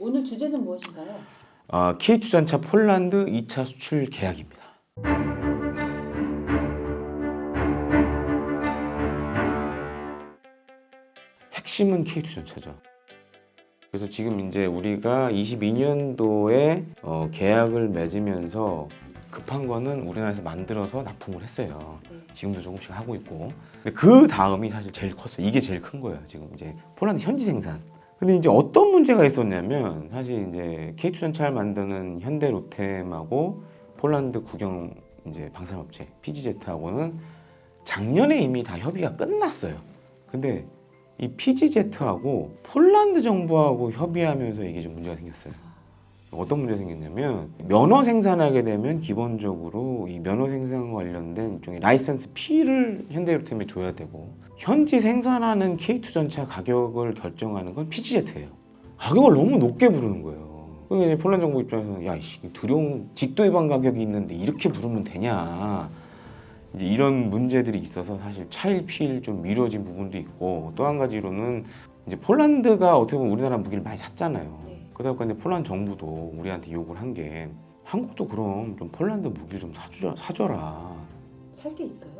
오늘 주제는 무엇인가요? K2 전차 폴란드 2차 수출 계약입니다. 핵심은 K2 전차죠. 그래서 지금 이제 우리가 22년도에 계약을 맺으면서 급한 거는 우리나라에서 만들어서 납품을 했어요. 지금도 조금씩 하고 있고. 근데 그 다음이 사실 제일 컸어요. 이게 제일 큰 거예요. 지금 이제 폴란드 현지 생산. 근데 이제 어떤 문제가 있었냐면 사실 이제 K2 전차를 만드는 현대 로템하고 폴란드 국영 이제 방산업체 PGZ하고는 작년에 이미 다 협의가 끝났어요. 근데 이 PGZ하고 폴란드 정부하고 협의하면서 이게 좀 문제가 생겼어요. 어떤 문제가 생겼냐면 면허 생산하게 되면 기본적으로 이 면허 생산 관련된 일종의 라이센스 피를 현대로템에 줘야 되고 현지 생산하는 K2 전차 가격을 결정하는 건 PGZ예요. 가격을 너무 높게 부르는 거예요. 그러니까 폴란드 정부 입장에서는 야, 두려운 직도 위반 가격이 있는데 이렇게 부르면 되냐. 이제 이런 문제들이 있어서 사실 차일피일 좀 미뤄진 부분도 있고 또 한 가지로는 이제 폴란드가 어떻게 보면 우리나라 무기를 많이 샀잖아요. 그러다 보니까 이제 폴란드 정부도 우리한테 요구를 한 게 한국도 그럼 좀 폴란드 무기를 좀 사줘라. 살 게 있어요?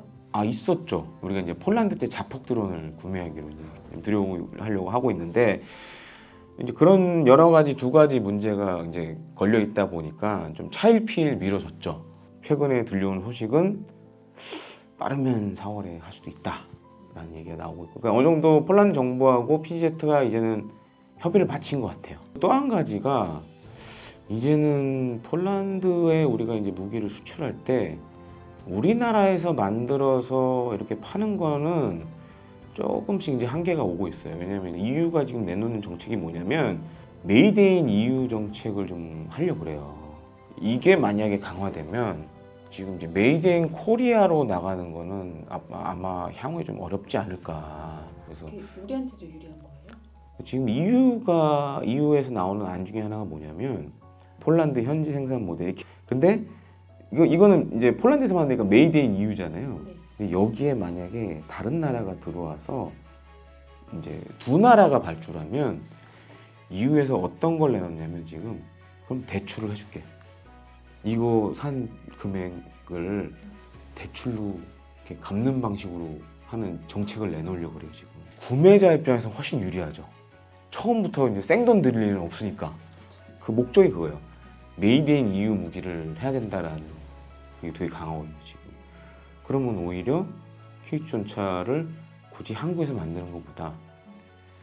있었죠. 우리가 이제 폴란드제 자폭 드론을 구매하기로 이제 들여오려고 하고 있는데 이제 그런 여러 가지 두 가지 문제가 이제 걸려 있다 보니까 좀 차일피일 미뤄졌죠. 최근에 들려온 소식은 빠르면 4월에 할 수도 있다라는 얘기가 나오고 있고, 그러니까 어느 정도 폴란드 정부하고 PGZ가 이제는 협의를 마친 것 같아요. 또 한 가지가 이제는 폴란드에 우리가 이제 무기를 수출할 때 우리나라에서 만들어서 이렇게 파는 거는 조금씩 이제 한계가 오고 있어요. 왜냐하면 EU가 지금 내놓는 정책이 뭐냐면 메이드 인 EU 정책을 좀 하려고 그래요. 이게 만약에 강화되면 지금 이제 메이드 인 코리아로 나가는 거는 아마 향후에 좀 어렵지 않을까. 그래서 그게 우리한테도 유리한 거예요? 지금 EU에서 나오는 안 중에 하나가 뭐냐면 폴란드 현지 생산 모델이 근데 이거는 이제 폴란드에서 만드니까 메이드 인 EU잖아요. 네. 근데 여기에 만약에 다른 나라가 들어와서 이제 두 나라가 발주하면 EU에서 어떤 걸 내놨냐면 지금 그럼 대출을 해줄게. 이거 산 금액을 대출로 이렇게 갚는 방식으로 하는 정책을 내놓으려고 그래요 지금. 구매자 입장에서 훨씬 유리하죠. 처음부터 이제 생돈 드릴 일은 없으니까. 그 목적이 그거예요. 메이드 인 EU 무기를 해야 된다라는 그게 되게 강하거든요 지금. 그러면 오히려 K2 전차를 굳이 한국에서 만드는 것보다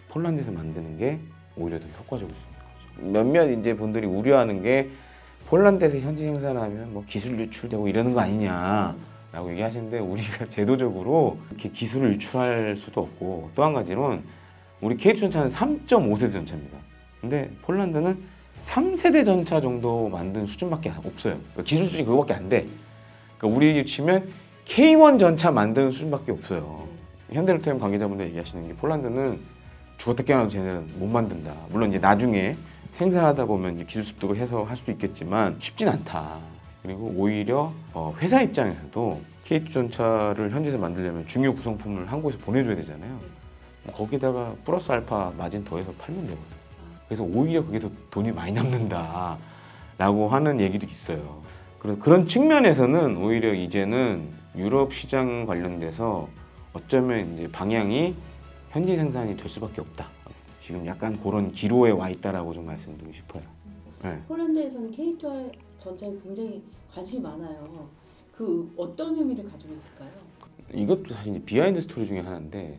폴란드에서 만드는 게 오히려 더 효과적일 수 있는 거죠. 몇몇 이제 분들이 우려하는 게 폴란드에서 현지 생산하면 뭐 기술 유출되고 이러는 거 아니냐라고 얘기하시는데 우리가 제도적으로 이렇게 기술을 유출할 수도 없고 또 한 가지로는 우리 K2 전차는 3.5세대 전차입니다. 근데 폴란드는 3세대 전차 정도 만든 수준밖에 없어요. 그러니까 기술 수준이 그거밖에 안 돼. 그러니까 우리 치면 K1 전차 만드는 수준밖에 없어요. 현대로템 관계자분들 얘기하시는 게 폴란드는 죽었다 깨어나도 쟤네는 못 만든다. 물론 이제 나중에 생산하다 보면 이제 기술 습득을 해서 할 수도 있겠지만 쉽진 않다. 그리고 오히려 회사 입장에서도 K2 전차를 현지에서 만들려면 중요 구성품을 한국에서 보내줘야 되잖아요. 거기다가 플러스 알파 마진 더해서 팔면 되거든요. 그래서 오히려 그게 더 돈이 많이 남는다라고 하는 얘기도 있어요. 그런 측면에서는 오히려 이제는 유럽 시장 관련돼서 어쩌면 이제 방향이 현지 생산이 될 수밖에 없다. 지금 약간 그런 기로에 와 있다라고 좀 말씀드리고 싶어요. 네. 폴란드에서는 K2 전차에 굉장히 관심이 많아요. 그 어떤 의미를 가지고 있을까요? 이것도 사실 비하인드 스토리 중에 하나인데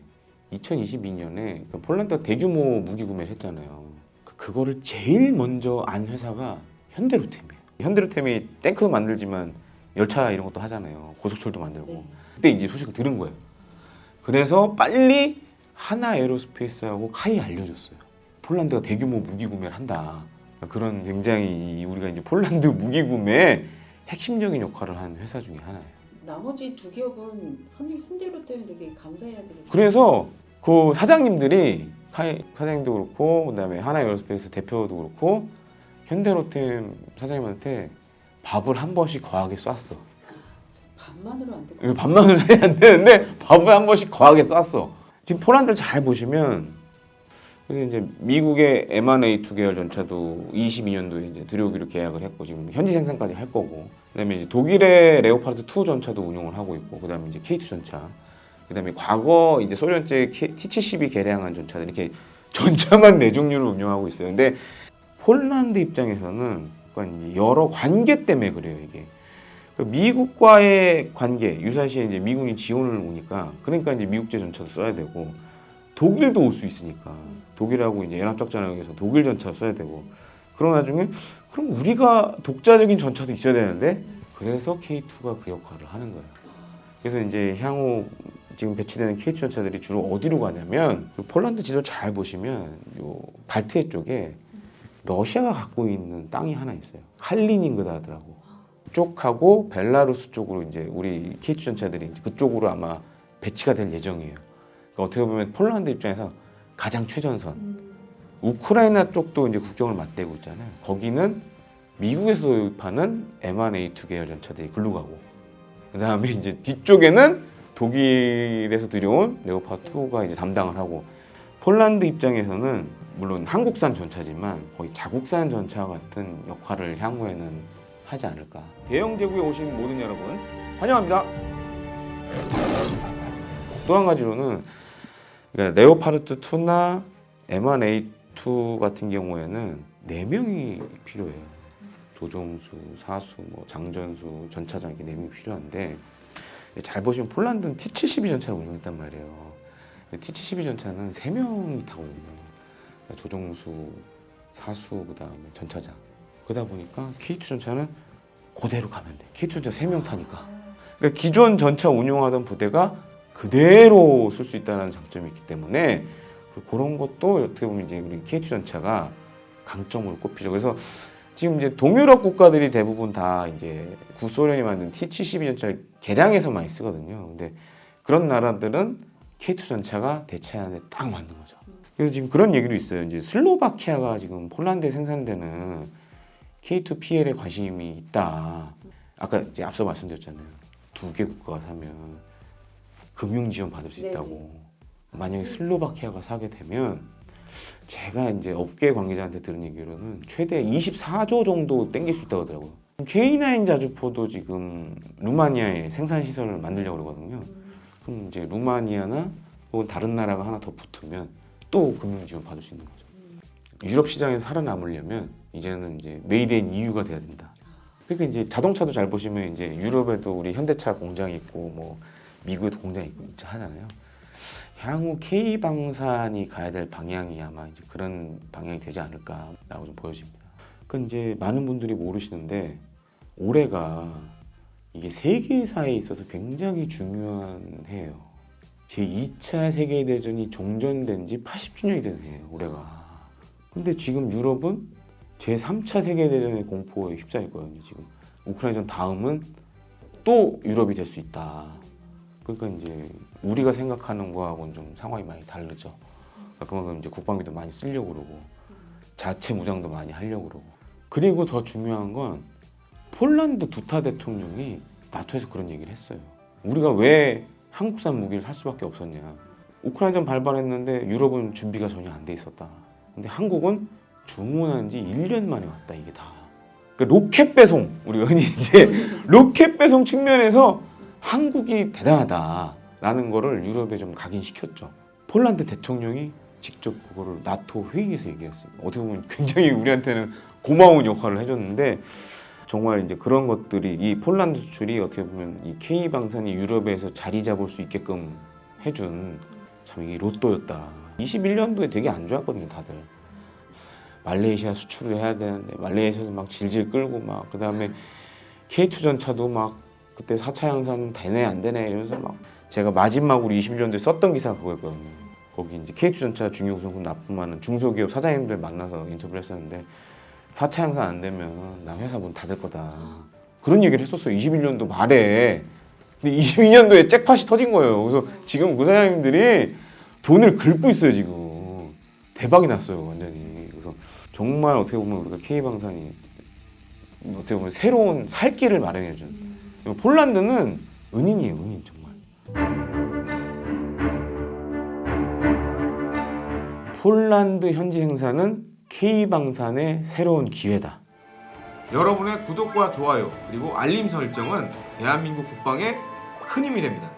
2022년에 폴란드가 대규모 무기 구매를 했잖아요. 그거를 제일 먼저 안 회사가 현대로템이에요. 현대로템이 탱크도 만들지만 열차 이런 것도 하잖아요. 고속철도 만들고. 네. 그때 이제 소식을 들은 거예요. 그래서 빨리 하나 에어로스페이스하고 카이 알려줬어요. 폴란드가 대규모 무기 구매를 한다. 그런 굉장히 우리가 이제 폴란드 무기 구매에 핵심적인 역할을 한 회사 중에 하나예요. 나머지 두 기업은 현대로템이 되게 감사해야 되겠죠. 그래서 그 사장님들이 카이 사장님도 그렇고 그다음에 하나 에어로스페이스 대표도 그렇고 현대로템 사장님한테 밥을 한 번씩 거하게 쐈어. 반만으로 안 되고. 이거 반만으로 사이 안 되는데 밥을 한 번씩 거하게 쐈어. 지금 폴란드를 잘 보시면 그래서 이제 미국의 M1A2 계열 전차도 22년도에 이제 들여오기로 계약을 했고 지금 현지 생산까지 할 거고, 그다음에 이제 독일의 레오파르트 2 전차도 운용을 하고 있고, 그다음에 이제 K2 전차, 그다음에 과거 이제 소련제 T-72 개량한 전차들 이렇게 전차만 4종류를 운용하고 있어요. 근데 폴란드 입장에서는 그러니까 이제 여러 관계 때문에 그래요 이게. 미국과의 관계, 유사시에 이제 미군이 지원을 오니까 그러니까 이제 미국제 전차도 써야 되고, 독일도 올 수 있으니까 독일하고 이제 연합작전을 독일 전차 써야 되고, 그런 와중에 그럼 우리가 독자적인 전차도 있어야 되는데, 그래서 K2가 그 역할을 하는 거예요. 그래서 이제 향후 지금 배치되는 K2 전차들이 주로 어디로 가냐면, 폴란드 지도 잘 보시면 요 발트해 쪽에 러시아가 갖고 있는 땅이 하나 있어요. 칼리닝그라드라고. 쪽하고 벨라루스 쪽으로 이제 우리 K2 전차들이 이제 그쪽으로 아마 배치가 될 예정이에요. 그러니까 어떻게 보면 폴란드 입장에서 가장 최전선. 우크라이나 쪽도 이제 국경을 맞대고 있잖아요. 거기는 미국에서 도입하는 M1A2 계열 전차들이 글로 가고, 그 다음에 이제 뒤쪽에는 독일에서 들여온 레오파르트 2가 이제 담당을 하고, 폴란드 입장에서는 물론 한국산 전차지만 거의 자국산 전차 같은 역할을 향후에는 하지 않을까. 대영 제국에 오신 모든 여러분 환영합니다. 또 한 가지로는 그러니까 레오파르트 2나 M1A2 같은 경우에는 4명이 필요해요. 조종수, 사수, 뭐 장전수, 전차장 이렇게 4명이 필요한데, 잘 보시면 폴란드는 T-72 전차를 운영했단 말이에요. T-72 전차는 3명이 타거든요. 그러니까 조종수, 사수, 그 다음에 전차장. 그러다 보니까 K2 전차는 그대로 가면 돼. K2 전차 3명 타니까. 그러니까 기존 전차 운용하던 부대가 그대로 쓸 수 있다는 장점이 있기 때문에, 그런 것도 어떻게 보면 이제 우리 K2 전차가 강점으로 꼽히죠. 그래서 지금 이제 동유럽 국가들이 대부분 다 이제 구소련이 만든 T-72 전차를 개량해서 많이 쓰거든요. 근데 그런 나라들은 K2 전차가 대체하는 데 딱 맞는 거죠. 그래서 지금 그런 얘기도 있어요. 이제 슬로바키아가 지금 폴란드에 생산되는 K2 PL에 관심이 있다. 아까 이제 앞서 말씀드렸잖아요. 2개 국가가 사면 금융 지원 받을 수 있다고. 만약에 슬로바키아가 사게 되면, 제가 이제 업계 관계자한테 들은 얘기로는 최대 24조 정도 땡길 수 있다고 하더라고요. K9 자주포도 지금 루마니아에 생산 시설을 만들려고 그러거든요. 그럼 이제 루마니아나 혹은 다른 나라가 하나 더 붙으면 또 금융 지원 받을 수 있는 거죠. 유럽 시장에서 살아남으려면 이제는 이제 메이드 인 EU가 돼야 된다. 그러니까 이제 자동차도 잘 보시면 이제 유럽에도 우리 현대차 공장이 있고 뭐 미국에도 공장이 있고 있지 하잖아요. 향후 K 방산이 가야 될 방향이 아마 이제 그런 방향이 되지 않을까라고 좀 보여집니다. 그러니까 이제 많은 분들이 모르시는데, 올해가 이게 세계사에 있어서 굉장히 중요한 해예요. 제2차 세계대전이 종전된 지 80주년이 된 해예요, 올해가. 근데 지금 유럽은 제3차 세계대전의 공포에 휩싸였거든요. 지금 우크라이나전 다음은 또 유럽이 될 수 있다. 그러니까 이제 우리가 생각하는 거하고는 좀 상황이 많이 다르죠. 그만큼 이제 국방비도 많이 쓰려고 그러고, 자체 무장도 많이 하려고 그러고. 그리고 더 중요한 건 폴란드 두타 대통령이 나토에서 그런 얘기를 했어요. 우리가 왜 한국산 무기를 살 수밖에 없었냐. 우크라이나전 발발했는데 유럽은 준비가 전혀 안 돼 있었다. 근데 한국은 주문한 지 1년 만에 왔다, 이게 다. 그러니까 로켓 배송, 우리가 흔히 이제 로켓 배송 측면에서 한국이 대단하다라는 거를 유럽에 좀 각인시켰죠. 폴란드 대통령이 직접 그거를 나토 회의에서 얘기했어요. 어떻게 보면 굉장히 우리한테는 고마운 역할을 해줬는데, 정말 이제 그런 것들이 이 폴란드 수출이 어떻게 보면 이 K 방산이 유럽에서 자리 잡을 수 있게끔 해준 참 이게 로또였다. 21년도에 되게 안 좋았거든요, 다들. 말레이시아 수출을 해야 되는데 말레이시아에서 막 질질 끌고 막, 그 다음에 K2 전차도 막 그때 4차 양산 되네 안 되네 이러면서 막, 제가 마지막으로 21년도에 썼던 기사가 그거였거든요. 거기 이제 K2 전차 중요 구성품 납품하는 중소기업 사장님들 만나서 인터뷰를 했었는데, 4차 양산 안 되면 나 회사 문 닫을 거다. 그런 얘기를 했었어요. 21년도 말에. 근데 22년도에 잭팟이 터진 거예요. 그래서 지금 그 사장님들이 돈을 긁고 있어요, 지금. 대박이 났어요, 완전히. 그래서 정말 어떻게 보면 우리가 K방산이 어떻게 보면 새로운 살 길을 마련해준. 폴란드는 은인이에요, 은인 정말. 폴란드 현지 행사는 K방산의 새로운 기회다. 여러분의 구독과 좋아요 그리고 알림 설정은 대한민국 국방에 큰 힘이 됩니다.